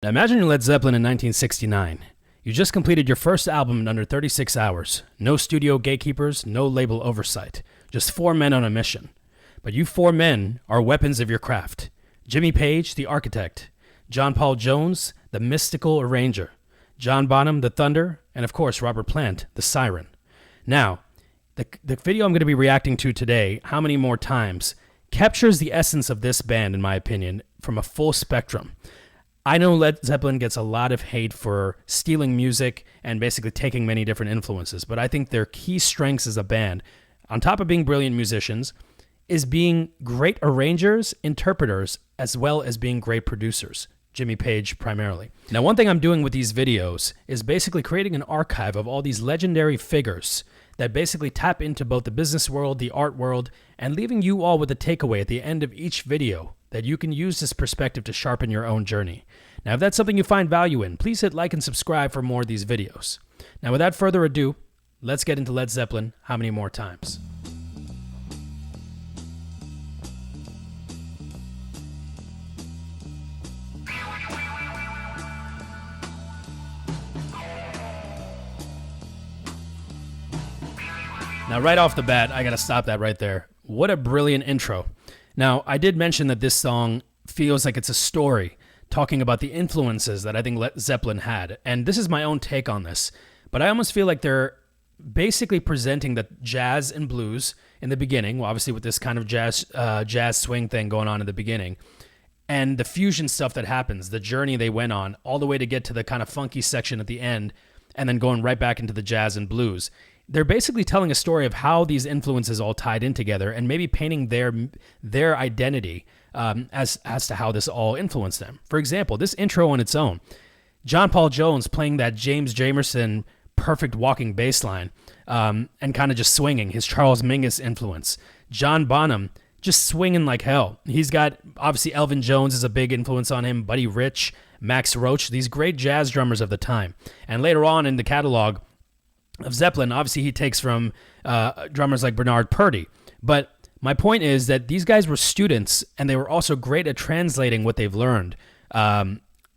Now imagine you're Led Zeppelin in 1969. You just completed your first album in under 36 hours. No studio gatekeepers, no label oversight. Just four men on a mission. But you four men are weapons of your craft. Jimmy Page, the architect. John Paul Jones, the mystical arranger. John Bonham, the thunder. And of course, Robert Plant, the siren. Now, the video I'm going to be reacting to today, How Many More Times, captures the essence of this band, in my opinion, from a full spectrum. I know Led Zeppelin gets a lot of hate for stealing music and basically taking many different influences, but I think their key strengths as a band, on top of being brilliant musicians, is being great arrangers, interpreters, as well as being great producers. Jimmy Page primarily. Now, one thing I'm doing with these videos is basically creating an archive of all these legendary figures that basically tap into both the business world, the art world, and leaving you all with a takeaway at the end of each video that you can use this perspective to sharpen your own journey. Now, if that's something you find value in, please hit like and subscribe for more of these videos. Now, without further ado, let's get into Led Zeppelin, How Many More Times? Now, right off the bat, I gotta stop that right there. What a brilliant intro. Now, I did mention that this song feels like it's a story talking about the influences that I think Led Zeppelin had. And this is my own take on this. But I almost feel like they're basically presenting the jazz and blues in the beginning, well, obviously with this kind of jazz swing thing going on in the beginning, and the fusion stuff that happens, the journey they went on, all the way to get to the kind of funky section at the end, and then going right back into the jazz and blues. They're basically telling a story of how these influences all tied in together and maybe painting their identity as to how this all influenced them. For example, this intro on its own, John Paul Jones playing that James Jamerson perfect walking bass line and kind of just swinging, his Charles Mingus influence. John Bonham just swinging like hell. He's got, obviously, Elvin Jones is a big influence on him, Buddy Rich, Max Roach, these great jazz drummers of the time. And later on in the catalog of Zeppelin, obviously he takes from drummers like Bernard Purdie. But my point is that these guys were students, and they were also great at translating what they've learned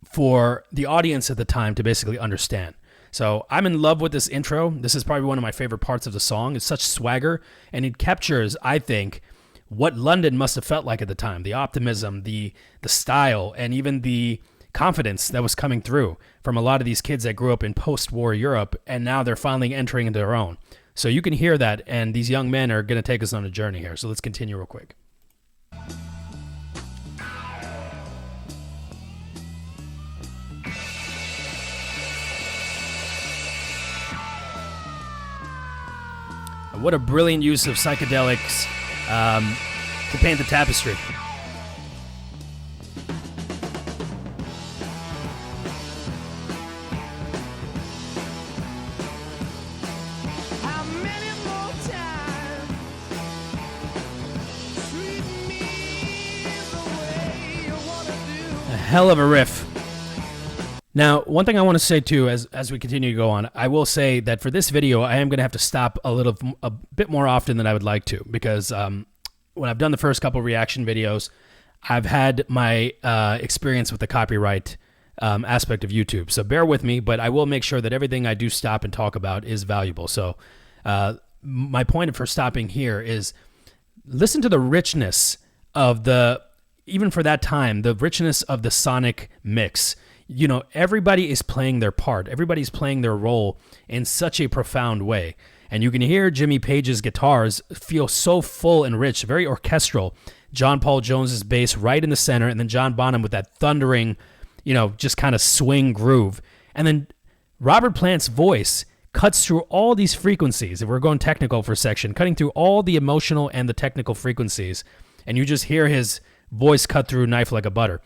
for the audience at the time to basically understand. So I'm in love with this intro. This is probably one of my favorite parts of the song. It's such swagger, and it captures, I think, what London must have felt like at the time. The optimism, the style, and even the confidence that was coming through from a lot of these kids that grew up in post-war Europe, and now they're finally entering into their own. So you can hear that, and these young men are going to take us on a journey here. So let's continue real quick. What a brilliant use of psychedelics to paint the tapestry. Hell of a riff. Now, one thing I want to say too, as we continue to go on, I will say that for this video, I am going to have to stop a bit more often than I would like to, because when I've done the first couple reaction videos, I've had my experience with the copyright aspect of YouTube. So bear with me, but I will make sure that everything I do stop and talk about is valuable. So my point for stopping here is listen to the richness of even for that time, the richness of the sonic mix. You know, everybody is playing their part. Everybody's playing their role in such a profound way. And you can hear Jimmy Page's guitars feel so full and rich, very orchestral. John Paul Jones's bass right in the center, and then John Bonham with that thundering, just kind of swing groove. And then Robert Plant's voice cuts through all these frequencies. If we're going technical for a section, cutting through all the emotional and the technical frequencies. And you just hear his voice cut through knife like a butter.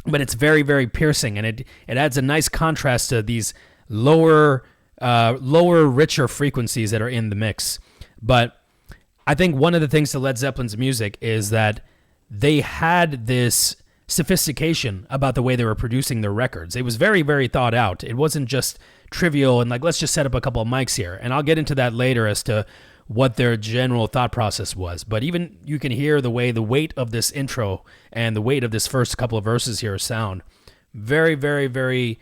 But it's very, very piercing, and it adds a nice contrast to these lower, richer frequencies that are in the mix. But I think one of the things to Led Zeppelin's music is that they had this sophistication about the way they were producing their records. It was very, very thought out. It wasn't just trivial and like, let's just set up a couple of mics here. And I'll get into that later as to what their general thought process was. But even you can hear the way the weight of this intro and the weight of this first couple of verses here sound Very, very, very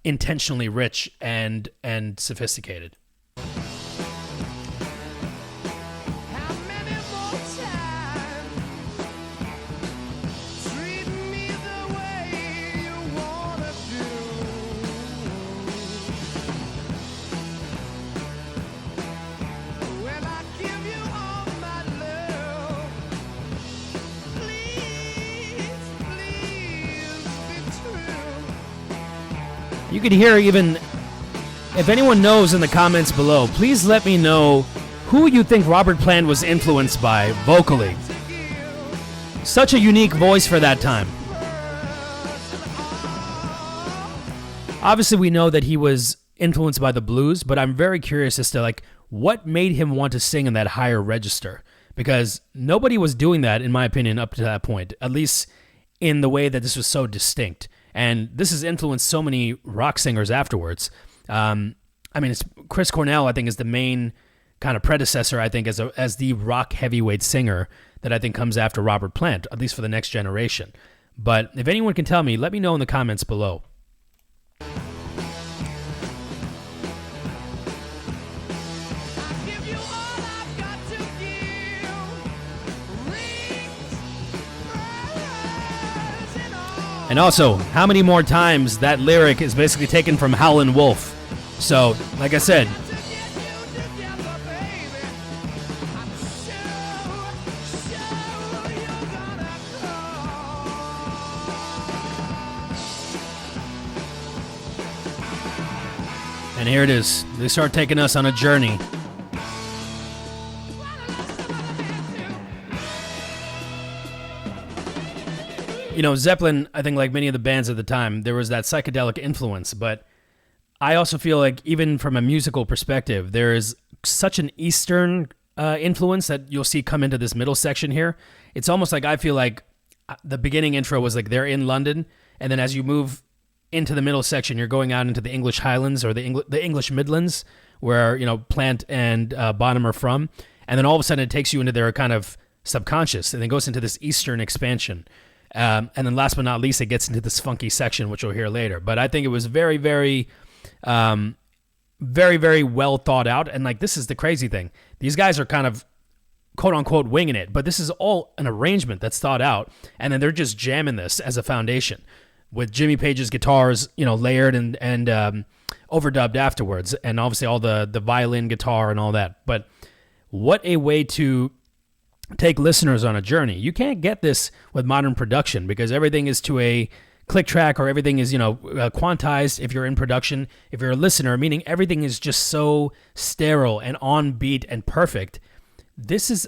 intentionally rich and sophisticated. You could hear even, if anyone knows in the comments below, please let me know who you think Robert Plant was influenced by vocally. Such a unique voice for that time. Obviously, we know that he was influenced by the blues, but I'm very curious as to like what made him want to sing in that higher register, because nobody was doing that, in my opinion, up to that point, at least in the way that this was so distinct. And this has influenced so many rock singers afterwards. I mean, it's Chris Cornell, I think, is the main kind of predecessor, I think, as the rock heavyweight singer that I think comes after Robert Plant, at least for the next generation. But if anyone can tell me, let me know in the comments below. And also, how many more times that lyric is basically taken from Howlin Wolf. So, like I said, and here it is. They start taking us on a journey. You know, Zeppelin, I think like many of the bands at the time, there was that psychedelic influence, but I also feel like even from a musical perspective, there is such an Eastern influence that you'll see come into this middle section here. It's almost like I feel like the beginning intro was like they're in London, and then as you move into the middle section, you're going out into the English Highlands or the English Midlands, where, you know, Plant and Bonham are from, and then all of a sudden it takes you into their kind of subconscious, and then goes into this Eastern expansion. And then last but not least, it gets into this funky section, which we'll hear later. But I think it was very, very, very, very well thought out. And like, this is the crazy thing. These guys are kind of quote unquote winging it, but this is all an arrangement that's thought out. And then they're just jamming this as a foundation with Jimmy Page's guitars, you know, layered and overdubbed afterwards. And obviously all the violin, guitar and all that. But what a way to take listeners on a journey. You can't get this with modern production because everything is to a click track, or everything is, you know, quantized if you're in production. If you're a listener, meaning everything is just so sterile and on beat and perfect. These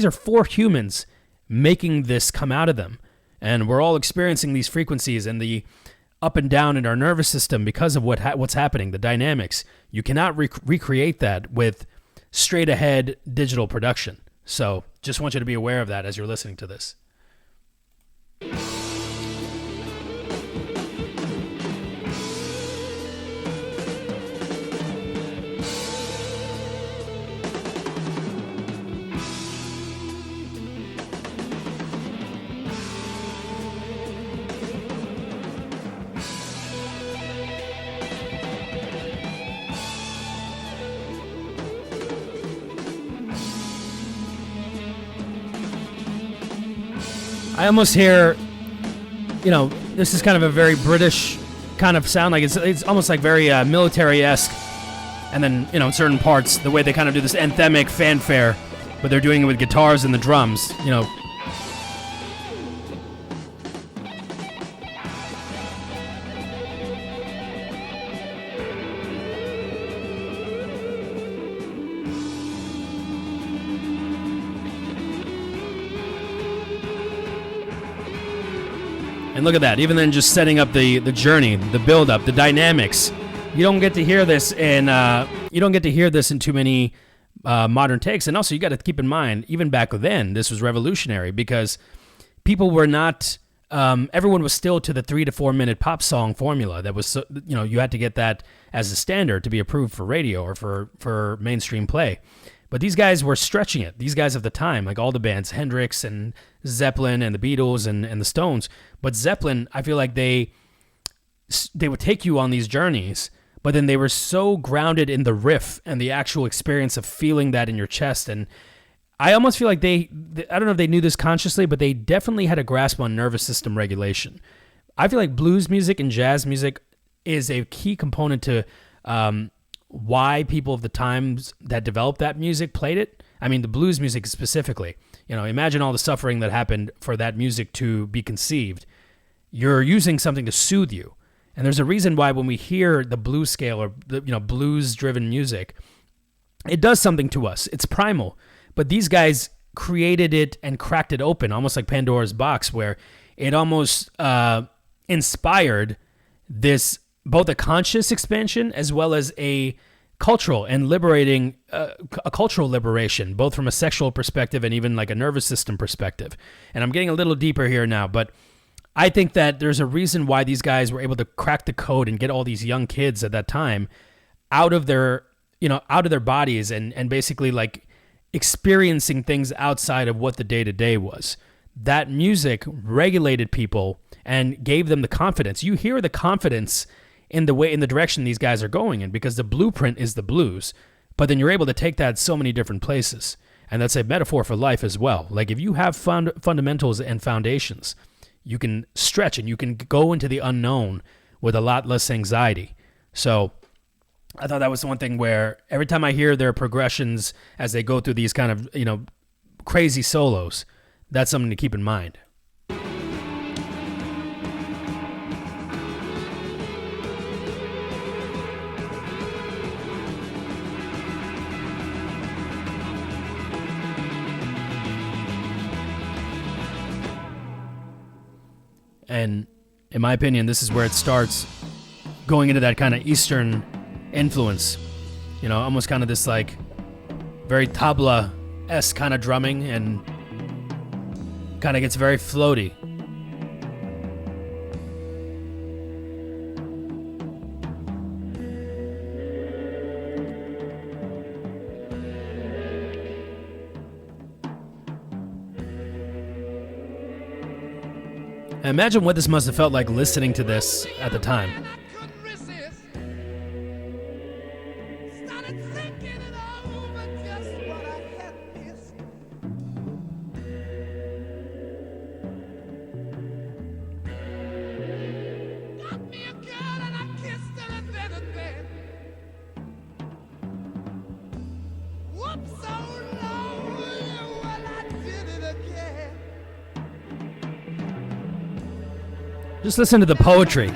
are four humans making this come out of them, and we're all experiencing these frequencies and the up and down in our nervous system because of what's happening, the dynamics. You cannot recreate that with straight ahead digital production. So just want you to be aware of that as you're listening to this. I almost hear, you know, this is kind of a very British kind of sound. Like it's almost like very military-esque. And then, you know, in certain parts, the way they kind of do this anthemic fanfare, but they're doing it with guitars and the drums, you know. And look at that, even then just setting up the journey, the build-up, the dynamics. You don't get to hear this in too many modern takes. And also you got to keep in mind, even back then, this was revolutionary because people were not, everyone was still to the 3 to 4 minute pop song formula. That was, you know, you had to get that as a standard to be approved for radio or for mainstream play. But these guys were stretching it. These guys of the time, like all the bands, Hendrix and Zeppelin and the Beatles and the Stones. But Zeppelin, I feel like they would take you on these journeys, but then they were so grounded in the riff and the actual experience of feeling that in your chest. And I almost feel like I don't know if they knew this consciously, but they definitely had a grasp on nervous system regulation. I feel like blues music and jazz music is a key component to why people of the times that developed that music played it. I mean, the blues music specifically. Imagine all the suffering that happened for that music to be conceived. You're using something to soothe you. And there's a reason why when we hear the blues scale or blues-driven music, it does something to us. It's primal. But these guys created it and cracked it open, almost like Pandora's box, where it almost inspired this, both a conscious expansion as well as a cultural and liberating, a cultural liberation, both from a sexual perspective and even like a nervous system perspective. And I'm getting a little deeper here now, but I think that there's a reason why these guys were able to crack the code and get all these young kids at that time out of their bodies and basically like experiencing things outside of what the day-to-day was. That music regulated people and gave them the confidence. You hear the confidence in the direction these guys are going in, because the blueprint is the blues, but then you're able to take that so many different places. And that's a metaphor for life as well. Like if you have fundamentals and foundations, you can stretch and you can go into the unknown with a lot less anxiety. So I thought that was one thing where every time I hear their progressions as they go through these kind of, crazy solos, that's something to keep in mind. And in my opinion, this is where it starts going into that kind of Eastern influence, almost kind of this like very tabla-esque kind of drumming, and kind of gets very floaty. Imagine what this must have felt like listening to this at the time. Just listen to the poetry.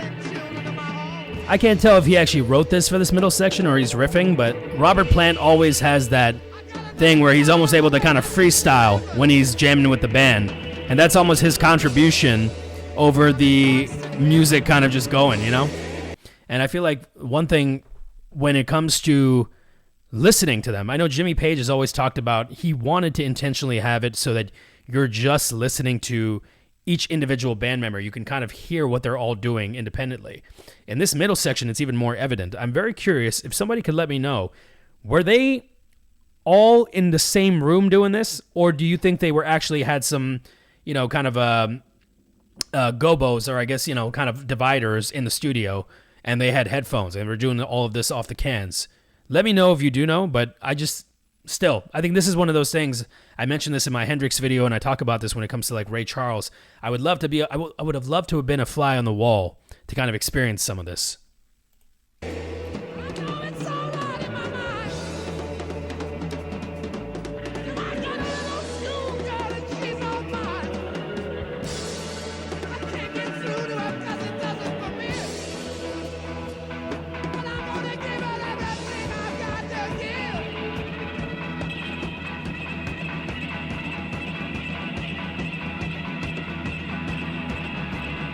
I can't tell if he actually wrote this for this middle section or he's riffing, but Robert Plant always has that thing where he's almost able to kind of freestyle when he's jamming with the band. And that's almost his contribution over the music kind of just going, And I feel like one thing when it comes to listening to them, I know Jimmy Page has always talked about he wanted to intentionally have it so that you're just listening to each individual band member. You can kind of hear what they're all doing independently. In this middle section, it's even more evident. I'm very curious if somebody could let me know, were they all in the same room doing this, or do you think they were actually had some, kind of gobos, or I guess, kind of dividers in the studio, and they had headphones and were doing all of this off the cans? Let me know if you do know, but I think this is one of those things. I mentioned this in my Hendrix video, and I talk about this when it comes to like Ray Charles. I would have loved to have been a fly on the wall to kind of experience some of this.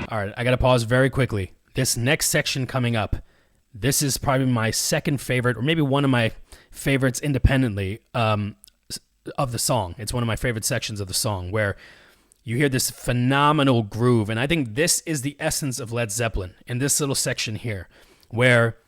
All right, I got to pause very quickly. This next section coming up, this is probably my second favorite, or maybe one of my favorites independently of the song. It's one of my favorite sections of the song where you hear this phenomenal groove. And I think this is the essence of Led Zeppelin in this little section here, where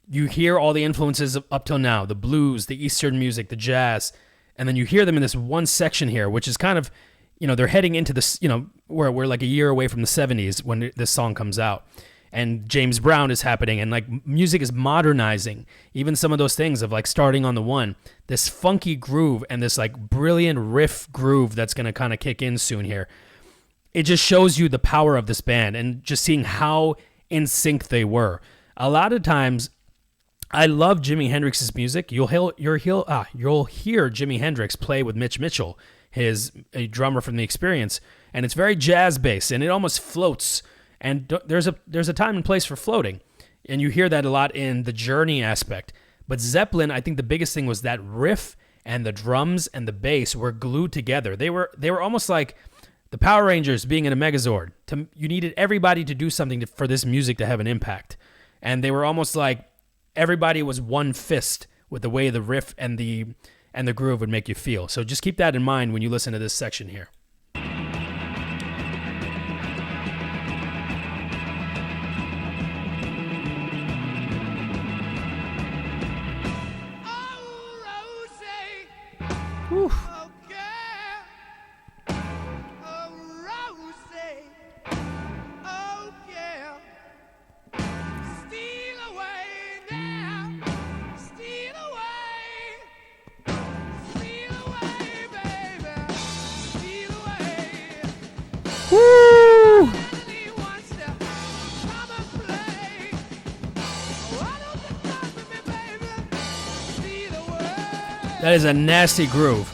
you hear all the influences up till now, the blues, the Eastern music, the jazz, and then you hear them in this one section here, which is kind of, they're heading into this, where we're like a year away from the 70s when this song comes out. And James Brown is happening, and like music is modernizing. Even some of those things of like starting on the one, this funky groove and this like brilliant riff groove that's going to kind of kick in soon here. It just shows you the power of this band and just seeing how in sync they were. A lot of times, I love Jimi Hendrix's music. You'll hear Jimi Hendrix play with Mitch Mitchell, a drummer from The Experience, and it's very jazz based, and it almost floats. And there's a time and place for floating, and you hear that a lot in the Journey aspect. But Zeppelin, I think the biggest thing was that riff and the drums and the bass were glued together. They were almost like the Power Rangers being in a Megazord. You needed everybody to do something for this music to have an impact, and they were almost like everybody was one fist with the way the riff and the groove would make you feel. So just keep that in mind when you listen to this section here. Whew. Woo! That is a nasty groove.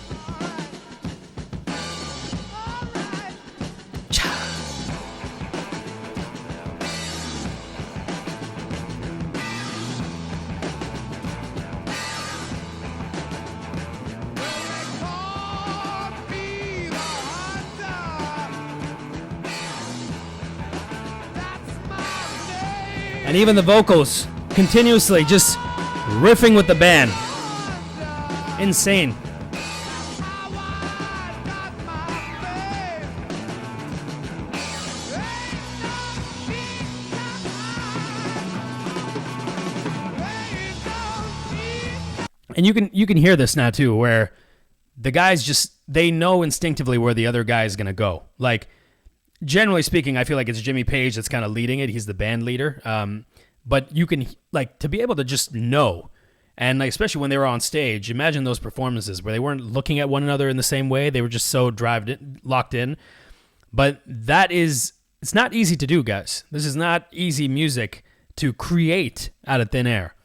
And even the vocals continuously just riffing with the band. Insane. And you can hear this now too, where the guys they know instinctively where the other guy is gonna go. Like, generally speaking, I feel like it's Jimmy Page that's kind of leading it. He's the band leader. But you can, like, to be able to just know, and like, especially when they were on stage, imagine those performances where they weren't looking at one another in the same way. They were just so locked in. But it's not easy to do, guys. This is not easy music to create out of thin air.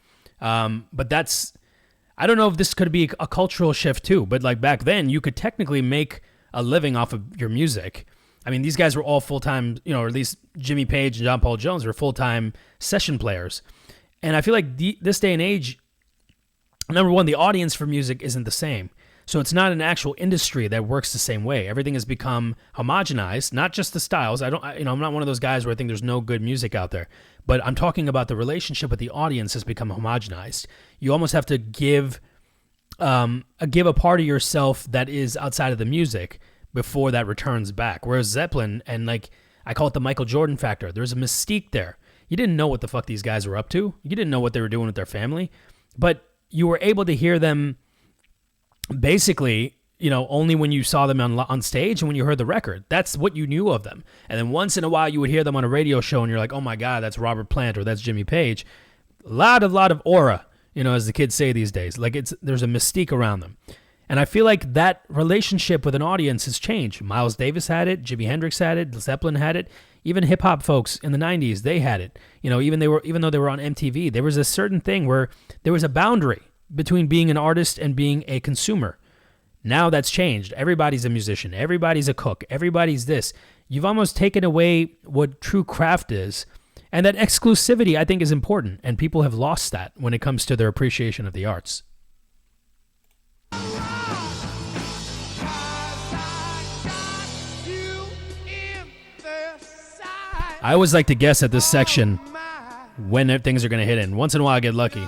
But I don't know if this could be a cultural shift too, but like back then, you could technically make a living off of your music. I mean, these guys were all full-time, or at least Jimmy Page and John Paul Jones were full-time session players. And I feel like this day and age, number one, the audience for music isn't the same. So it's not an actual industry that works the same way. Everything has become homogenized, not just the styles. I'm not one of those guys where I think there's no good music out there. But I'm talking about the relationship with the audience has become homogenized. You almost have to give a part of yourself that is outside of the music before that returns back. Whereas Zeppelin, and like I call it the Michael Jordan factor, there's a mystique there. You didn't know what the fuck these guys were up to. You didn't know what they were doing with their family. But you were able to hear them basically, only when you saw them on stage and when you heard the record. That's what you knew of them. And then once in a while you would hear them on a radio show and you're like, oh my God, that's Robert Plant or that's Jimmy Page. A lot of aura, as the kids say these days. Like there's a mystique around them. And I feel like that relationship with an audience has changed. Miles Davis had it, Jimi Hendrix had it, Zeppelin had it, even hip hop folks in the 90s, they had it. Even though they were on MTV, there was a certain thing where there was a boundary between being an artist and being a consumer. Now that's changed. Everybody's a musician, everybody's a cook, everybody's this. You've almost taken away what true craft is. And that exclusivity, I think, is important, and people have lost that when it comes to their appreciation of the arts. I always like to guess at this section when things are going to hit in. Once in a while I get lucky.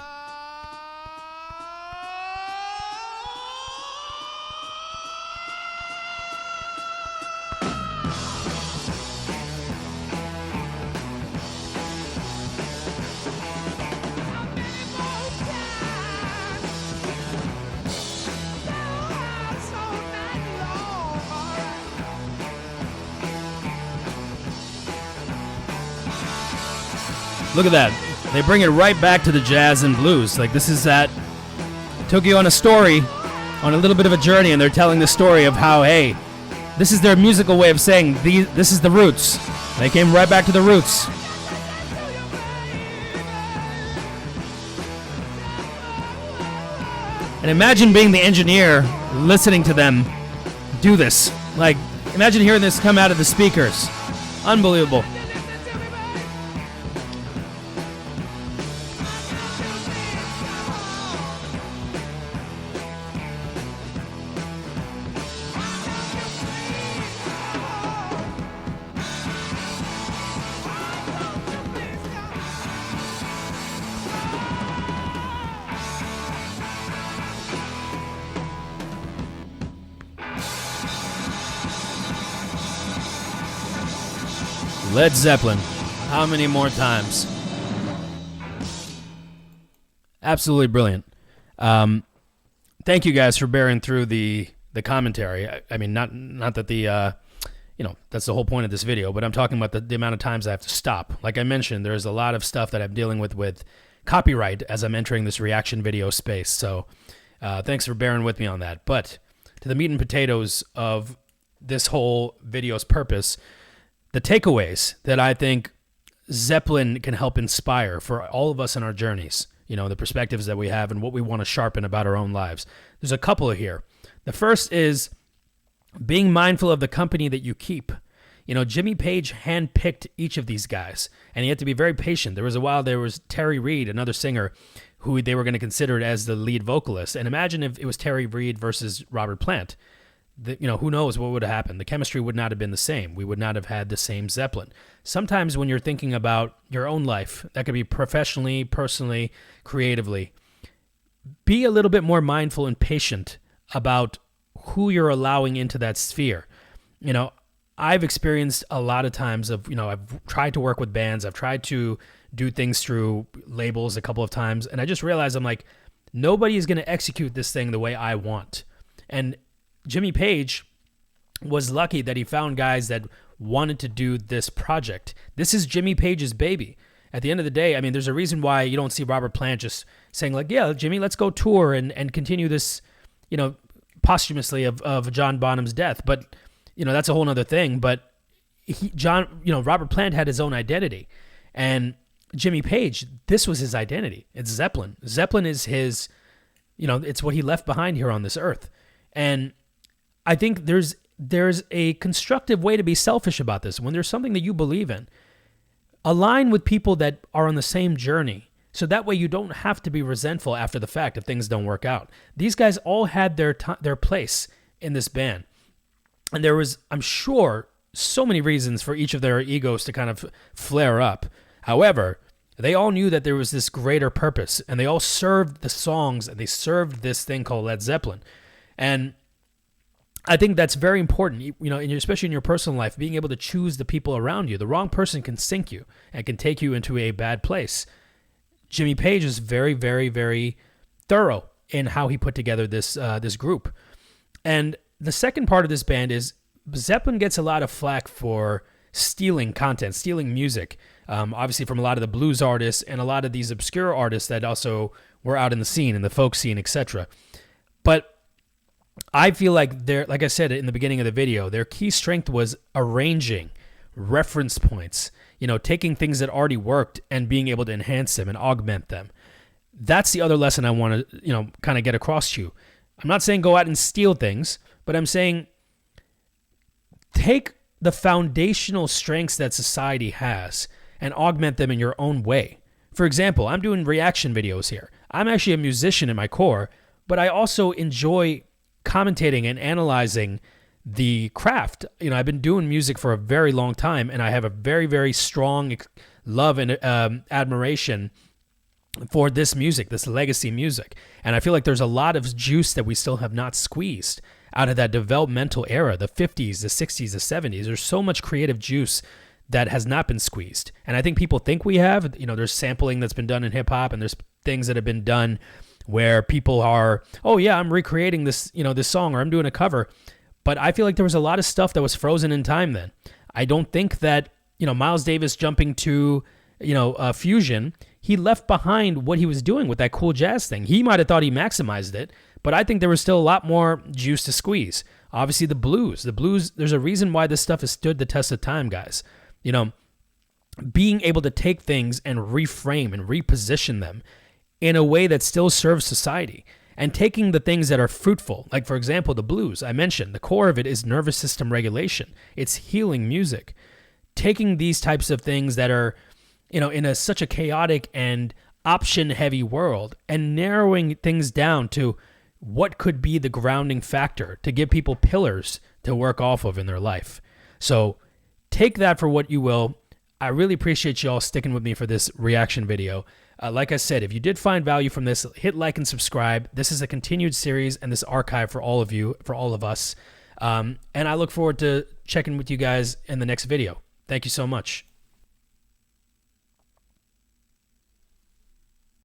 Look at that. They bring it right back to the jazz and blues. Like, this is that, took you on a story, on a little bit of a journey, and they're telling the story of how, hey, this is their musical way of saying, this is the roots. They came right back to the roots. And imagine being the engineer, listening to them do this. Like, imagine hearing this come out of the speakers. Unbelievable. Led Zeppelin. How many more times? Absolutely brilliant. Thank you guys for bearing through the commentary. I mean, not that the that's the whole point of this video, but I'm talking about the amount of times I have to stop. Like I mentioned, there's a lot of stuff that I'm dealing with copyright as I'm entering this reaction video space. So thanks for bearing with me on that. But to the meat and potatoes of this whole video's purpose, the takeaways that I think Zeppelin can help inspire for all of us in our journeys, the perspectives that we have and what we want to sharpen about our own lives. There's a couple here. The first is being mindful of the company that you keep. Jimmy Page handpicked each of these guys, and he had to be very patient. There was a while there was Terry Reid, another singer, who they were going to consider as the lead vocalist. And imagine if it was Terry Reid versus Robert Plant. Who knows what would have happened? The chemistry would not have been the same. We would not have had the same Zeppelin. Sometimes when you're thinking about your own life, that could be professionally, personally, creatively, be a little bit more mindful and patient about who you're allowing into that sphere. I've experienced a lot of times of, I've tried to work with bands. I've tried to do things through labels a couple of times. And I just realized I'm like, nobody is going to execute this thing the way I want. And Jimmy Page was lucky that he found guys that wanted to do this project. This is Jimmy Page's baby. At the end of the day, I mean, there's a reason why you don't see Robert Plant just saying like, yeah, Jimmy, let's go tour and continue this, posthumously of John Bonham's death. But, that's a whole other thing. But Robert Plant had his own identity. And Jimmy Page, this was his identity. It's Zeppelin. Zeppelin is his, it's what he left behind here on this earth. And I think there's a constructive way to be selfish about this. When there's something that you believe in, align with people that are on the same journey. So that way you don't have to be resentful after the fact if things don't work out. These guys all had their place in this band. And there was, I'm sure, so many reasons for each of their egos to kind of flare up. However, they all knew that there was this greater purpose, and they all served the songs, and they served this thing called Led Zeppelin. And I think that's very important, especially in your personal life, being able to choose the people around you. The wrong person can sink you and can take you into a bad place. Jimmy Page is very, very, very thorough in how he put together this group. And the second part of this band is Zeppelin gets a lot of flack for stealing content, stealing music, obviously from a lot of the blues artists and a lot of these obscure artists that also were out in the scene, in the folk scene, etc. But I feel like like I said in the beginning of the video, their key strength was arranging reference points, taking things that already worked and being able to enhance them and augment them. That's the other lesson I want to, kind of get across to you. I'm not saying go out and steal things, but I'm saying take the foundational strengths that society has and augment them in your own way. For example, I'm doing reaction videos here. I'm actually a musician in my core, but I also enjoy commentating and analyzing the craft. I've been doing music for a very long time, and I have a very, very strong love and admiration for this music, this legacy music. And I feel like there's a lot of juice that we still have not squeezed out of that developmental era, the 50s, the 60s, the 70s. There's so much creative juice that has not been squeezed. And I think people think we have. There's sampling that's been done in hip-hop, and there's things that have been done where people are, oh yeah, I'm recreating this, this song, or I'm doing a cover. But I feel like there was a lot of stuff that was frozen in time then. I don't think that, Miles Davis jumping to fusion, he left behind what he was doing with that cool jazz thing. He might have thought he maximized it, but I think there was still a lot more juice to squeeze. Obviously, the blues, there's a reason why this stuff has stood the test of time, guys. Being able to take things and reframe and reposition them in a way that still serves society, and taking the things that are fruitful, like, for example, the blues. I mentioned the core of it is nervous system regulation. It's healing music. Taking these types of things that are, in such a chaotic and option-heavy world, and narrowing things down to what could be the grounding factor to give people pillars to work off of in their life. So take that for what you will. I really appreciate you all sticking with me for this reaction video. Like I said, if you did find value from this, hit like and subscribe. This is a continued series and this archive for all of you, for all of us. And I look forward to checking with you guys in the next video. Thank you so much.